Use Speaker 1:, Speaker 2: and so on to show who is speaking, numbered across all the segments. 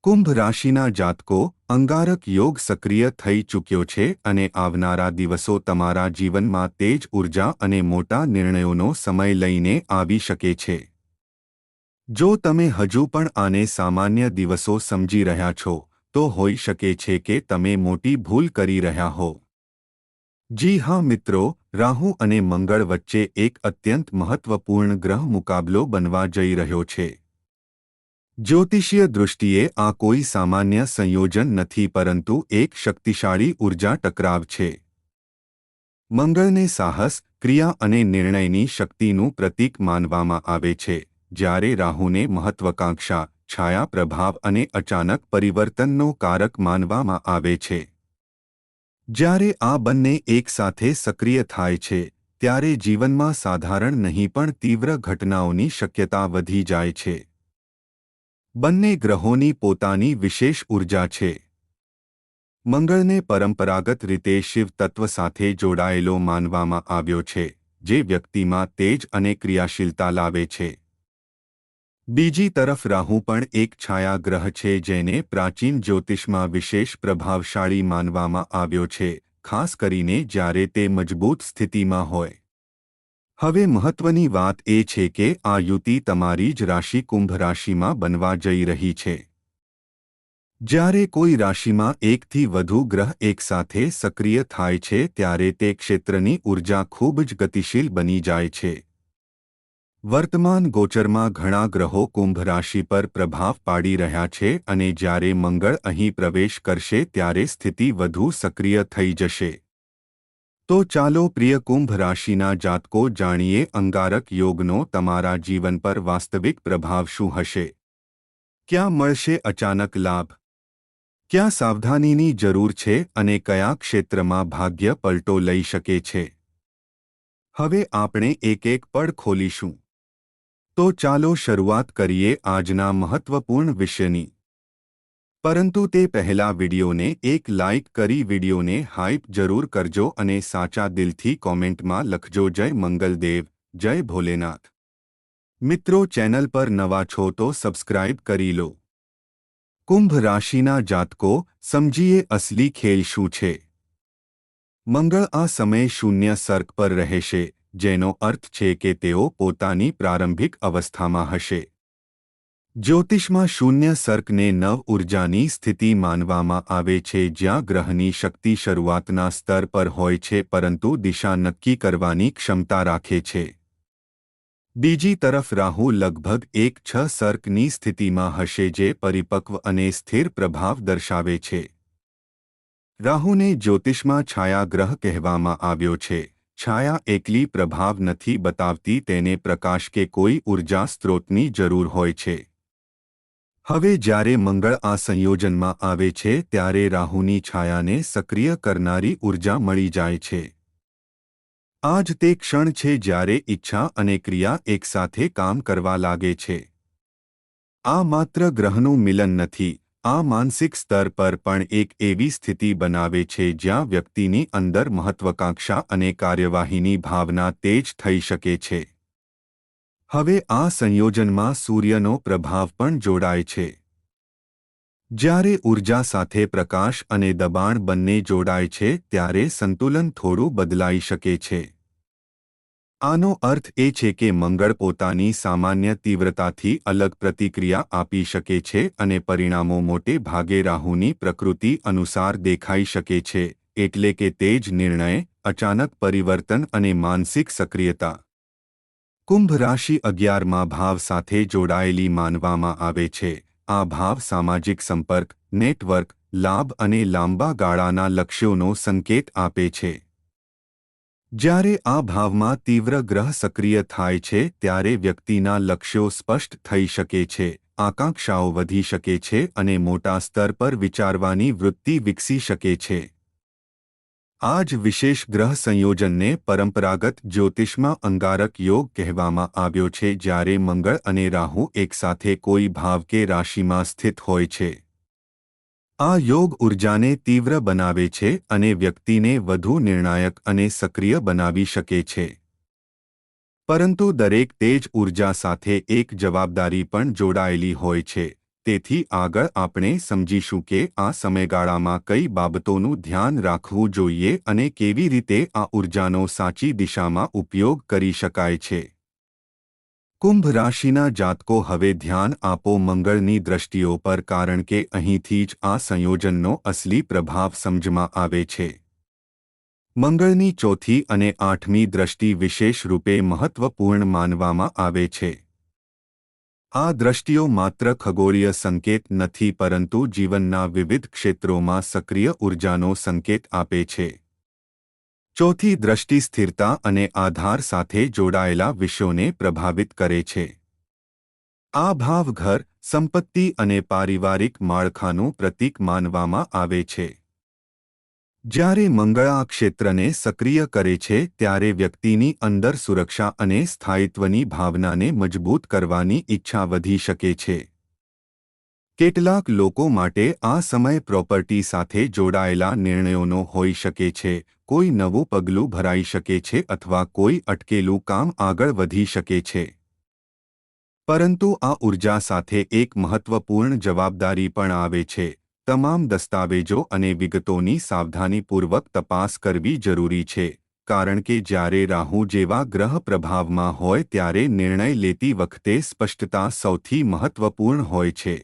Speaker 1: કુંભ રાશિના જાતકો અંગારક યોગ સક્રિય થઈ ચૂક્યો છે અને આવનારા દિવસો તમારા જીવનમાં તેજ ઉર્જા અને મોટા નિર્ણયોનો સમય લઈને આવી શકે છે. જો તમે હજુ પણ આને સામાન્ય દિવસો સમજી રહ્યા છો, તો હોઈ શકે છે કે તમે મોટી ભૂલ કરી રહ્યા હો. જી હા મિત્રો, રાહુ અને મંગળ વચ્ચે એક અત્યંત મહત્વપૂર્ણ ગ્રહ મુકાબલો બનવા જઈ રહ્યો છે. જ્યોતિષીય દૃષ્ટિએ આ કોઈ સામાન્ય સંયોજન નથી પરંતુ એક શક્તિશાળી ઉર્જા ટકરાવ છે. મંગળને સાહસ, ક્રિયા અને નિર્ણયની શક્તિનું પ્રતીક માનવામાં આવે છે, જ્યારે રાહુને મહત્વાકાંક્ષા, છાયા પ્રભાવ અને અચાનક પરિવર્તનનો કારક માનવામાં આવે છે. જ્યારે આ બંને એકસાથે સક્રિય થાય છે, ત્યારે જીવનમાં સાધારણ નહીં પણ તીવ્ર ઘટનાઓની શક્યતા વધી જાય છે. બંને ગ્રહોની પોતાની વિશેષ ઉર્જા છે. મંગળને પરંપરાગત રીતે શિવ તત્વ સાથે જોડાયેલો માનવામાં આવ્યો છે, જે વ્યક્તિમાં તેજ અને ક્રિયાશીલતા લાવે છે. બીજી તરફ રાહુ પણ એક છાયા ગ્રહ છે જેને પ્રાચીન જ્યોતિષમાં વિશેષ પ્રભાવશાળી માનવામાં આવ્યો છે, ખાસ કરીને જ્યારે તે મજબૂત સ્થિતિમાં હોય. હવે મહત્વની વાત એ છે કે આ યુતિ તમારી જ રાશિ કુંભ રાશિમાં બનવા જઈ રહી છે. જ્યારે કોઈ રાશિમાં એકથી વધુ ગ્રહ એકસાથે સક્રિય થાય છે ત્યારે તે ક્ષેત્રની ઉર્જા ખૂબ જ ગતિશીલ બની જાય છે. વર્તમાન ગોચરમાં ઘણા ગ્રહો કુંભ રાશિ પર પ્રભાવ પાડી રહ્યા છે અને જ્યારે મંગળ અહીં પ્રવેશ કરશે ત્યારે સ્થિતિ વધુ સક્રિય થઈ જશે. તો ચાલો પ્રિય કુંભ રાશિના જાતકો જાણીએ અંગારક યોગનો તમારા જીવન પર વાસ્તવિક પ્રભાવ શું હશે. ક્યાં મળશે અચાનક લાભ? ક્યાં સાવધાનીની જરૂર છે અને કયા ક્ષેત્રમાં ભાગ્ય પલટો લઈ શકે છે? હવે આપણે એક એક પડ ખોલીશું. તો ચાલો શરૂઆત કરીએ આજના મહત્વપૂર્ણ વિષયની. પરંતુ તે પહેલા વિડીયોને એક લાઇક કરી વિડીયોને હાઇપ જરૂર કરજો અને સાચા દિલથી કોમેન્ટમાં લખજો જય મંગલદેવ, જય ભોલેનાથ. મિત્રો, ચેનલ પર નવા છો તો સબસ્ક્રાઇબ કરી લો. કુંભ રાશિના જાતકો, સમજીએ અસલી ખેલ શું છે. મંગળ આ સમયે શૂન્ય સર્ક પર રહેશે, જેનો અર્થ છે કે તેઓ પોતાની પ્રારંભિક અવસ્થામાં હશે. જ્યોતિષમાં શૂન્ય સર્કને નવ ઉર્જાની સ્થિતિ માનવામાં આવે છે જ્યાં ગ્રહની શક્તિ શરૂઆતના સ્તર પર હોય છે પરંતુ દિશા નક્કી કરવાની ક્ષમતા રાખે છે. બીજી તરફ રાહુ લગભગ 1-6 સર્કની સ્થિતિમાં હશે જે પરિપક્વ અને સ્થિર પ્રભાવ દર્શાવે છે. રાહુને જ્યોતિષમાં છાયા ગ્રહ કહેવામાં આવ્યો છે. છાયા એકલી પ્રભાવ નથી બતાવતી, તેને પ્રકાશ કે કોઈ ઉર્જા સ્ત્રોતની જરૂર હોય છે. હવે જ્યારે મંગળ આ સંયોજનમાં આવે છે ત્યારે રાહુની છાયાને સક્રિય કરનારી ઉર્જા મળી જાય છે. આ જ તે ક્ષણ છે જ્યારે ઈચ્છા અને ક્રિયા એકસાથે કામ કરવા લાગે છે. આ માત્ર ગ્રહનું મિલન નથી, આ માનસિક સ્તર પર પણ એક એવી સ્થિતિ બનાવે છે જ્યાં વ્યક્તિની અંદર મહત્વાકાંક્ષા અને કાર્યવાહીની ભાવના તેજ થઈ શકે છે. હવે આ સંયોજનમાં સૂર્યનો પ્રભાવ પણ જોડાય છે. જ્યારે ઉર્જા સાથે પ્રકાશ અને દબાણ બંને જોડાય છે ત્યારે સંતુલન થોડું બદલાઈ શકે છે. આનો અર્થ એ છે કે મંગળ પોતાની સામાન્ય તીવ્રતાથી અલગ પ્રતિક્રિયા આપી શકે છે અને પરિણામો મોટે ભાગે રાહુની પ્રકૃતિ અનુસાર દેખાઈ શકે છે, એટલે કે તેજ નિર્ણય, અચાનક પરિવર્તન અને માનસિક સક્રિયતા. કુંભ રાશિ 11મા ભાવ સાથે જોડાયેલી માનવામાં આવે છે. આ ભાવ સામાજિક સંપર્ક, નેટવર્ક, લાભ અને લાંબા ગાળાના લક્ષ્યોનો સંકેત આપે છે. જ્યારે આ ભાવમાં તીવ્ર ગ્રહ સક્રિય થાય છે ત્યારે વ્યક્તિના લક્ષ્યો સ્પષ્ટ થઈ શકે છે, આકાંક્ષાઓ વધી શકે છે અને મોટા સ્તર પર વિચારવાની વૃત્તિ વિકસી શકે છે. આ જ વિશેષ ગ્રહ સંયોજનને પરંપરાગત જ્યોતિષમાં અંગારક યોગ કહેવામાં આવ્યો છે જ્યારે મંગળ અને રાહુ એકસાથે કોઈ ભાવ કે રાશિમાં સ્થિત હોય છે. આ યોગ ઉર્જાને તીવ્ર બનાવે છે અને વ્યક્તિને વધુ નિર્ણાયક અને સક્રિય બનાવી શકે છે. પરંતુ દરેક તેજ ઉર્જા સાથે એક જવાબદારી પણ જોડાયેલી હોય છે. તેથી આગળ આપણે સમજીશું કે આ સમયગાળામાં કઈ બાબતોનું ધ્યાન રાખવું જોઈએ અને કેવી રીતે આ ઉર્જાનો સાચી દિશામાં ઉપયોગ કરી શકાય છે. કુંભ રાશિના જાતકો હવે ધ્યાન આપો મંગળની દ્રષ્ટિઓ પર, કારણ કે અહીંથી જ આ સંયોજનનો અસલી પ્રભાવ સમજમાં આવે છે. મંગળની ચોથી અને આઠમી દ્રષ્ટિ વિશેષ રૂપે મહત્વપૂર્ણ માનવામાં આવે છે. આ દ્રષ્ટિઓ માત્ર ખગોળીય સંકેત નથી, પરંતુ જીવનના વિવિધ ક્ષેત્રોમાં સક્રિય ઉર્જાનો સંકેત આપે છે. ચોથી દ્રષ્ટિ સ્થિરતા અને આધાર સાથે જોડાયેલા વિષયોને પ્રભાવિત કરે છે. આ ભાવ ઘર, સંપત્તિ અને પારિવારિક માળખાનું પ્રતીક માનવામાં આવે છે. જ્યારે મંગળ આ ક્ષેત્રને સક્રિય કરે છે ત્યારે વ્યક્તિની અંદર સુરક્ષા અને સ્થાયિત્વની ભાવનાને મજબૂત કરવાની ઈચ્છા વધી શકે છે. કેટલાક લોકો માટે આ સમય પ્રોપર્ટી સાથે જોડાયેલા નિર્ણયોનો હોઈ શકે છે, કોઈ નવું પગલું ભરાઈ શકે છે અથવા કોઈ અટકેલું કામ આગળ વધી શકે છે. પરંતુ આ ઉર્જા સાથે એક મહત્વપૂર્ણ જવાબદારી પણ આવે છે. તમામ દસ્તાવેજો અને વિગતોની સાવધાનીપૂર્વક તપાસ કરવી જરૂરી છે, કારણ કે જ્યારે રાહુ જેવા ગ્રહ પ્રભાવમાં હોય ત્યારે નિર્ણય લેતી વખતે સ્પષ્ટતા સૌથી મહત્વપૂર્ણ હોય છે.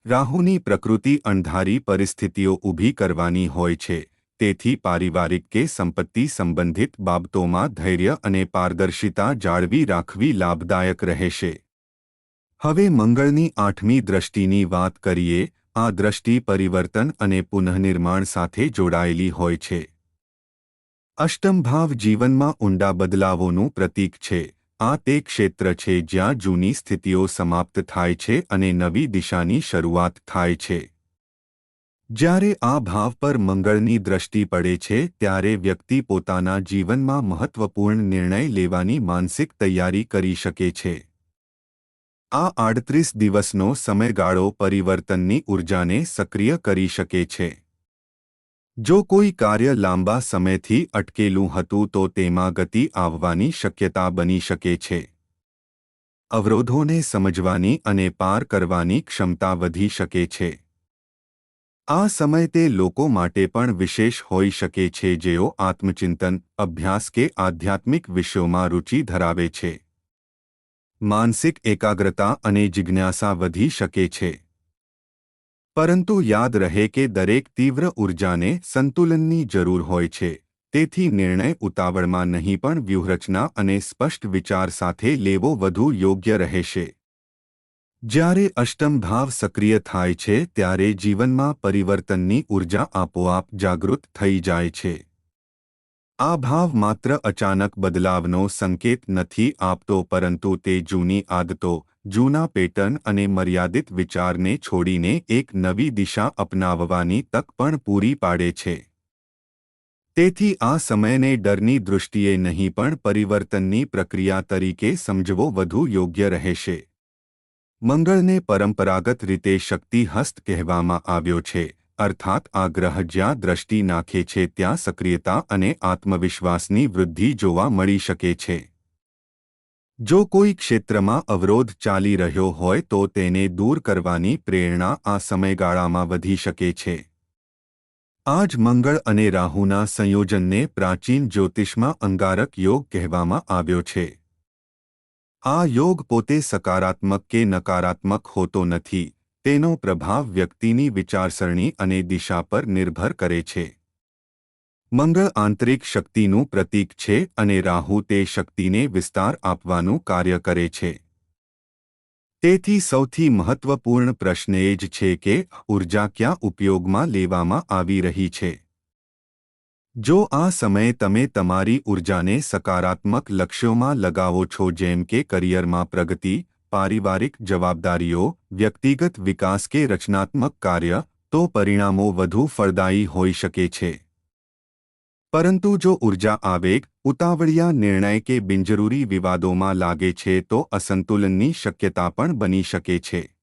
Speaker 1: રાહુની પ્રકૃતિ અણધારી પરિસ્થિતિઓ ઊભી કરવાની હોય છે, તેથી પારિવારિક કે સંપત્તિ સંબંધિત બાબતોમાં ધૈર્ય અને પારદર્શિતા જાળવી રાખવી લાભદાયક રહેશે. હવે મંગળની આઠમી દ્રષ્ટિની વાત કરીએ. આ દ્રષ્ટિ પરિવર્તન અને પુનઃનિર્માણ સાથે જોડાયેલી હોય છે. અષ્ટમ ભાવ જીવનમાં ઊંડા બદલાવોનું પ્રતીક છે. આ તે ક્ષેત્ર છે જ્યાં જૂની સ્થિતિઓ સમાપ્ત થાય છે અને નવી દિશાની શરૂઆત થાય છે. જ્યારે આ ભાવ પર મંગળની દ્રષ્ટિ પડે છે ત્યારે વ્યક્તિ પોતાના જીવનમાં મહત્વપૂર્ણ નિર્ણય લેવાની માનસિક તૈયારી કરી શકે છે. આ 38 દિવસનો સમયગાળો પરિવર્તનની ઉર્જાને સક્રિય કરી શકે છે. જો કોઈ કાર્ય લાંબા સમયથી અટકેલું હતું તો તેમાં ગતિ આવવાની શક્યતા બની શકે છે. અવરોધોને સમજવાની અને પાર કરવાની ક્ષમતા વધી શકે છે. આ સમય તે લોકો માટે પણ વિશેષ હોઈ શકે છે જેઓ આત્મચિંતન, અભ્યાસ કે આધ્યાત્મિક વિષયોમાં રુચિ ધરાવે છે. માનસિક એકાગ્રતા અને જિજ્ઞાસા વધી શકે છે. પરંતુ યાદ રહે કે દરેક તીવ્ર ઉર્જાને સંતુલનની જરૂર હોય છે, તેથી નિર્ણય ઉતાવળમાં નહીં પણ વ્યૂહરચના અને સ્પષ્ટ વિચાર સાથે લેવો વધુ યોગ્ય રહેશે. જ્યારે અષ્ટમ ભાવ સક્રિય થાય છે ત્યારે જીવનમાં પરિવર્તનની ઉર્જા આપોઆપ જાગૃત થઈ જાય છે. આ ભાવ માત્ર અચાનક બદલાવનો સંકેત નથી આપતો, પરંતુ તે જૂની આદતો, જૂના પેટર્ન અને મર્યાદિત વિચારને છોડીને એક નવી દિશા અપનાવવાની તક પણ પૂરી પાડે છે. તેથી આ સમયને ડરની દૃષ્ટિએ નહીં પણ પરિવર્તનની પ્રક્રિયા તરીકે સમજવો વધુ યોગ્ય રહેશે. મંગળને પરંપરાગત રીતે શક્તિ હસ્ત કહેવામાં આવ્યો છે, અર્થાત આ ગ્રહ જ્યાં દ્રષ્ટિ નાખે છે ત્યાં સક્રિયતા અને આત્મવિશ્વાસની વૃદ્ધિ જોવા મળી શકે છે. જો કોઈ ક્ષેત્રમાં અવરોધ ચાલી રહ્યો હોય તો તેને દૂર કરવાની પ્રેરણા આ સમયગાળામાં વધી શકે છે. આ જ મંગળ અને રાહુના સંયોજનને પ્રાચીન જ્યોતિષમાં અંગારક યોગ કહેવામાં આવ્યો છે. આ યોગ પોતે સકારાત્મક કે નકારાત્મક હોતો નથી, તેનો પ્રભાવ વ્યક્તિની વિચારસરણી અને દિશા પર નિર્ભર કરે છે. મંગળ આંતરિક શક્તિનું પ્રતીક છે અને રાહુ તે શક્તિને વિસ્તાર આપવાનું કાર્ય કરે છે. તેથી સૌથી મહત્વપૂર્ણ પ્રશ્ન એ જ છે કે ઉર્જા ક્યાં ઉપયોગમાં લેવામાં આવી રહી છે. જો આ સમયે તમે તમારી ઉર્જાને સકારાત્મક લક્ષ્યોમાં લગાવો છો, જેમ કે કરિયરમાં પ્રગતિ, પારિવારિક જવાબદારીઓ, વ્યક્તિગત વિકાસ કે રચનાત્મક કાર્ય, તો પરિણામો વધુ ફળદાયી હોઈ શકે છે. પરંતુ જો ઉર્જા આવેગ, ઉતાવળિયા નિર્ણય કે બિનજરૂરી વિવાદોમાં લાગે છે તો અસંતુલનની શક્યતા પણ બની શકે છે.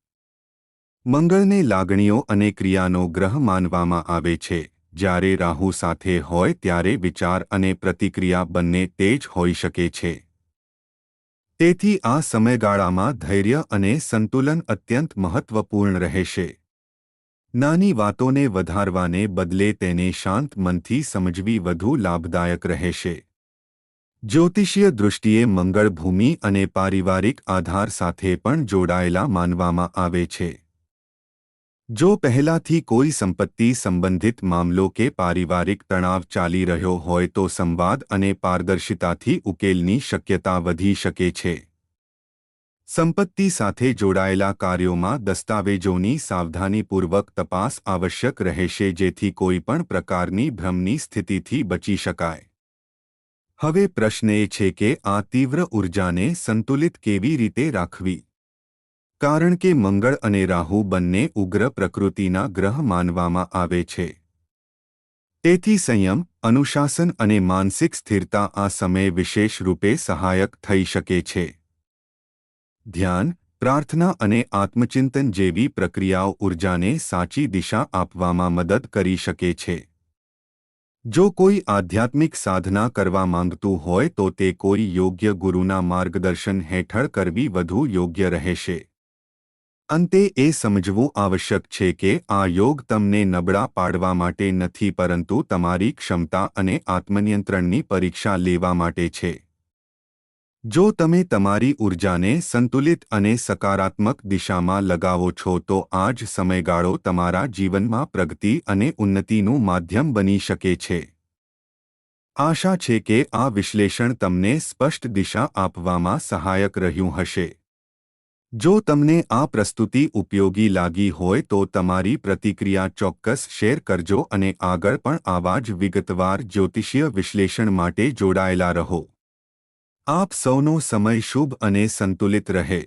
Speaker 1: મંગળને લાગણીઓ અને ક્રિયાનો ગ્રહ માનવામાં આવે છે. જ્યારે રાહુ સાથે હોય ત્યારે વિચાર અને પ્રતિક્રિયા બંને તેજ હોઈ શકે છે. તેથી આ સમયગાળામાં ધૈર્ય અને સંતુલન અત્યંત મહત્વપૂર્ણ રહેશે. નાની વાતોને વધારવાને બદલે તેને શાંત મનથી સમજવી વધુ લાભદાયક રહેશે. જ્યોતિષીય દૃષ્ટિએ મંગળ ભૂમિ અને પારિવારિક આધાર સાથે પણ જોડાયેલા માનવામાં આવે છે. જો પહેલાથી કોઈ સંપત્તિ સંબંધિત મામલો કે પારિવારિક તણાવ ચાલી રહ્યો હોય તો સંવાદ અને પારદર્શિતાથી ઉકેલની શક્યતા વધી શકે છે. સંપત્તિ સાથે જોડાયેલા કાર્યોમાં દસ્તાવેજોની સાવધાનીપૂર્વક તપાસ આવશ્યક રહેશે જેથી કોઈપણ પ્રકારની ભ્રમની સ્થિતિથી બચી શકાય. હવે પ્રશ્ન એ છે કે આ તીવ્ર ઊર્જાને સંતુલિત કેવી રીતે રાખવી? કારણ કે મંગળ અને રાહુ બંને ઉગ્ર પ્રકૃતિના ગ્રહ માનવામાં આવે છે. તેથી સંયમ, અનુશાસન અને માનસિક સ્થિરતા આ સમયે વિશેષ રૂપે સહાયક થઈ શકે છે. ધ્યાન, પ્રાર્થના અને આત્મચિંતન જેવી પ્રક્રિયાઓ ઊર્જાને સાચી દિશા આપવામાં મદદ કરી શકે છે. જો કોઈ આધ્યાત્મિક સાધના કરવા માંગતું હોય તો તે કોઈ યોગ્ય ગુરુના માર્ગદર્શન હેઠળ કરવી વધુ યોગ્ય રહેશે. અંતે એ સમજવું આવશ્યક છે કે આ યોગ તમને નબળા પાડવા માટે નથી પરંતુ તમારી ક્ષમતા અને આત્મનિયંત્રણની પરીક્ષા લેવા માટે છે. જો તમે તમારી ઊર્જાને સંતુલિત અને સકારાત્મક દિશામાં લગાવો છો તો આ જ સમયગાળો તમારા જીવનમાં પ્રગતિ અને ઉન્નતિનું માધ્યમ બની શકે છે. આશા છે કે આ વિશ્લેષણ તમને સ્પષ્ટ દિશા આપવામાં સહાયક રહ્યું હશે. જો તમને આ પ્રસ્તુતિ ઉપયોગી લાગી હોય તો તમારી પ્રતિક્રિયા ચોક્કસ શેર કરજો અને આગળ પણ આવા જ વિગતવાર જ્યોતિષીય વિશ્લેષણ માટે જોડાયેલા રહો. આપ સૌનો સમય શુભ અને સંતુલિત રહે.